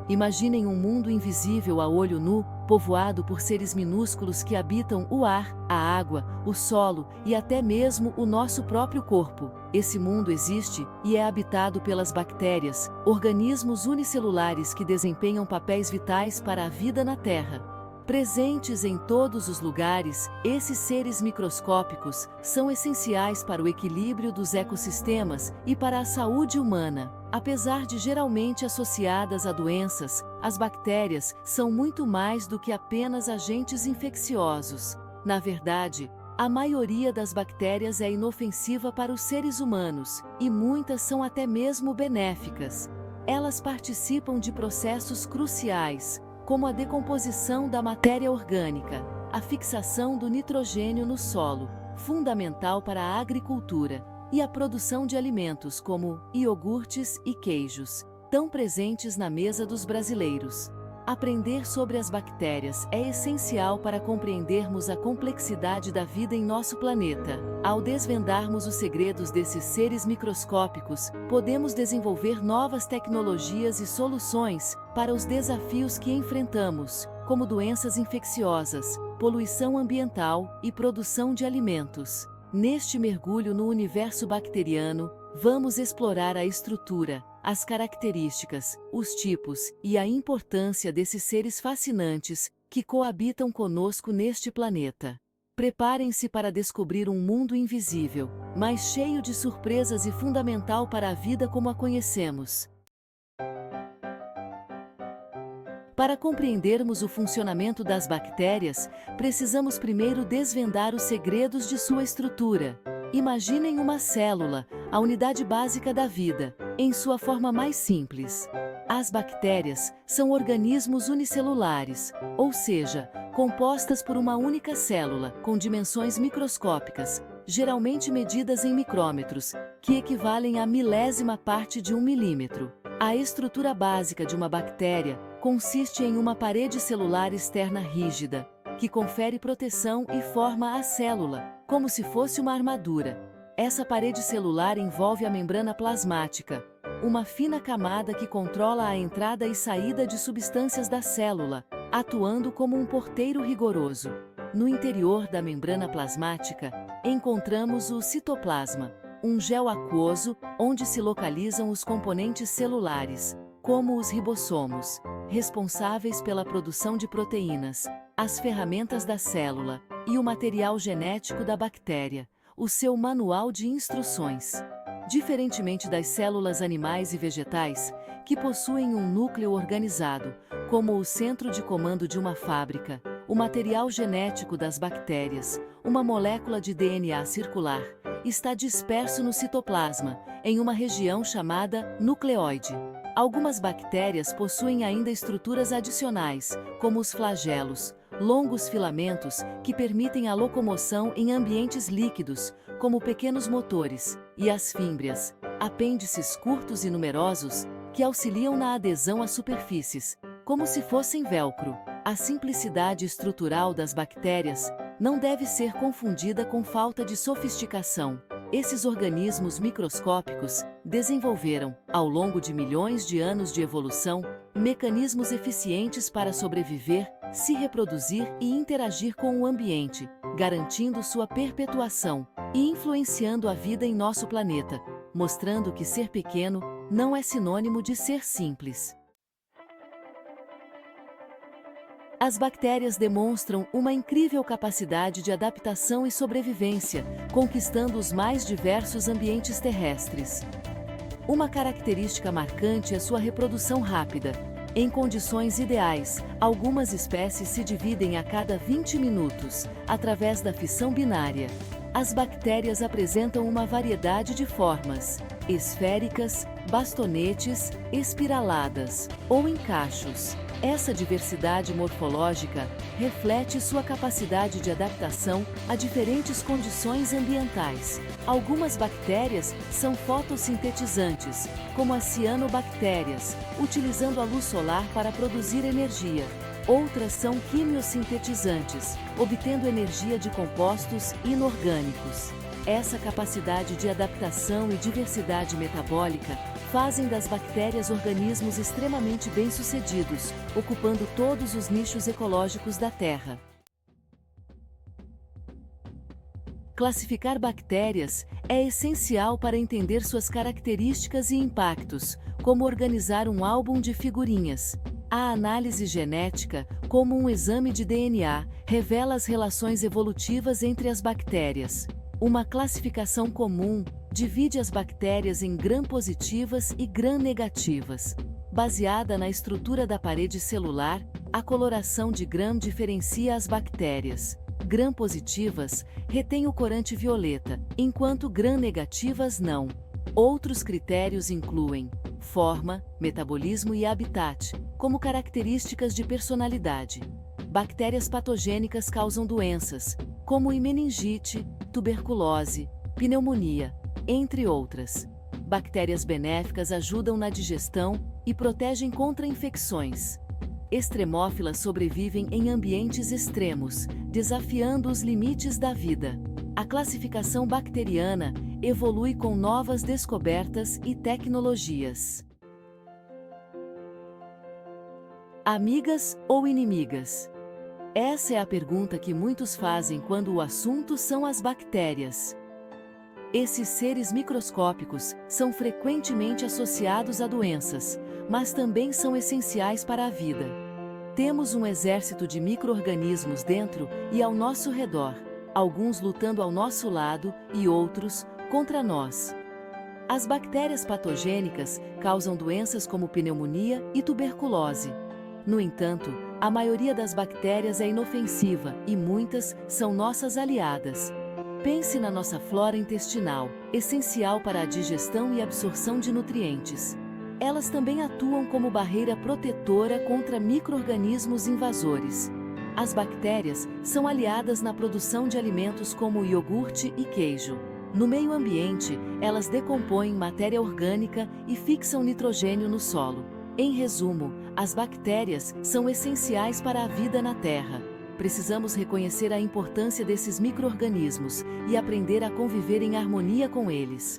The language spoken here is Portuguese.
Imaginem um mundo invisível a olho nu, povoado por seres minúsculos que habitam o ar, a água, o solo e até mesmo o nosso próprio corpo. Esse mundo existe e é habitado pelas bactérias, organismos unicelulares que desempenham papéis vitais para a vida na Terra. Presentes em todos os lugares, esses seres microscópicos são essenciais para o equilíbrio dos ecossistemas e para a saúde humana. Apesar de geralmente associadas a doenças, as bactérias são muito mais do que apenas agentes infecciosos. Na verdade, a maioria das bactérias é inofensiva para os seres humanos, e muitas são até mesmo benéficas. Elas participam de processos cruciais, como a decomposição da matéria orgânica, a fixação do nitrogênio no solo, fundamental para a agricultura, e a produção de alimentos como iogurtes e queijos, tão presentes na mesa dos brasileiros. Aprender sobre as bactérias é essencial para compreendermos a complexidade da vida em nosso planeta. Ao desvendarmos os segredos desses seres microscópicos, podemos desenvolver novas tecnologias e soluções para os desafios que enfrentamos, como doenças infecciosas, poluição ambiental e produção de alimentos. Neste mergulho no universo bacteriano, vamos explorar a estrutura, as características, os tipos e a importância desses seres fascinantes que coabitam conosco neste planeta. Preparem-se para descobrir um mundo invisível, mas cheio de surpresas e fundamental para a vida como a conhecemos. Para compreendermos o funcionamento das bactérias, precisamos primeiro desvendar os segredos de sua estrutura. Imaginem uma célula, a unidade básica da vida, em sua forma mais simples. As bactérias são organismos unicelulares, ou seja, compostas por uma única célula, com dimensões microscópicas, geralmente medidas em micrômetros, que equivalem à milésima parte de 1 milímetro. A estrutura básica de uma bactéria consiste em uma parede celular externa rígida, que confere proteção e forma a célula, como se fosse uma armadura. Essa parede celular envolve a membrana plasmática, uma fina camada que controla a entrada e saída de substâncias da célula, atuando como um porteiro rigoroso. No interior da membrana plasmática, encontramos o citoplasma, um gel aquoso onde se localizam os componentes celulares, como os ribossomos, responsáveis pela produção de proteínas, as ferramentas da célula e o material genético da bactéria, o seu manual de instruções. Diferentemente das células animais e vegetais, que possuem um núcleo organizado, como o centro de comando de uma fábrica, o material genético das bactérias, uma molécula de DNA circular, está disperso no citoplasma, em uma região chamada nucleóide. Algumas bactérias possuem ainda estruturas adicionais, como os flagelos, longos filamentos que permitem a locomoção em ambientes líquidos, como pequenos motores, e as fímbrias, apêndices curtos e numerosos, que auxiliam na adesão a superfícies, como se fossem velcro. A simplicidade estrutural das bactérias não deve ser confundida com falta de sofisticação. Esses organismos microscópicos desenvolveram, ao longo de milhões de anos de evolução, mecanismos eficientes para sobreviver, se reproduzir e interagir com o ambiente, garantindo sua perpetuação e influenciando a vida em nosso planeta, mostrando que ser pequeno não é sinônimo de ser simples. As bactérias demonstram uma incrível capacidade de adaptação e sobrevivência, conquistando os mais diversos ambientes terrestres. Uma característica marcante é sua reprodução rápida. Em condições ideais, algumas espécies se dividem a cada 20 minutos, através da fissão binária. As bactérias apresentam uma variedade de formas: esféricas, bastonetes, espiraladas ou em cachos. Essa diversidade morfológica reflete sua capacidade de adaptação a diferentes condições ambientais. Algumas bactérias são fotossintetizantes, como as cianobactérias, utilizando a luz solar para produzir energia. Outras são quimiosintetizantes, obtendo energia de compostos inorgânicos. Essa capacidade de adaptação e diversidade metabólica fazem das bactérias organismos extremamente bem-sucedidos, ocupando todos os nichos ecológicos da Terra. Classificar bactérias é essencial para entender suas características e impactos, como organizar um álbum de figurinhas. A análise genética, como um exame de DNA, revela as relações evolutivas entre as bactérias. Uma classificação comum divide as bactérias em gram-positivas e gram-negativas. Baseada na estrutura da parede celular, a coloração de gram diferencia as bactérias. Gram-positivas retêm o corante violeta, enquanto gram-negativas não. Outros critérios incluem forma, metabolismo e habitat, como características de personalidade. Bactérias patogênicas causam doenças, como meningite, tuberculose, pneumonia, entre outras. Bactérias benéficas ajudam na digestão e protegem contra infecções. Extremófilas sobrevivem em ambientes extremos, desafiando os limites da vida. A classificação bacteriana evolui com novas descobertas e tecnologias. Amigas ou inimigas? Essa é a pergunta que muitos fazem quando o assunto são as bactérias. Esses seres microscópicos são frequentemente associados a doenças, mas também são essenciais para a vida. Temos um exército de micro-organismos dentro e ao nosso redor, alguns lutando ao nosso lado e outros contra nós. As bactérias patogênicas causam doenças como pneumonia e tuberculose. No entanto, a maioria das bactérias é inofensiva e muitas são nossas aliadas. Pense na nossa flora intestinal, essencial para a digestão e absorção de nutrientes. Elas também atuam como barreira protetora contra micro-organismos invasores. As bactérias são aliadas na produção de alimentos como iogurte e queijo. No meio ambiente, elas decompõem matéria orgânica e fixam nitrogênio no solo. Em resumo, as bactérias são essenciais para a vida na Terra. Precisamos reconhecer a importância desses micro-organismos e aprender a conviver em harmonia com eles.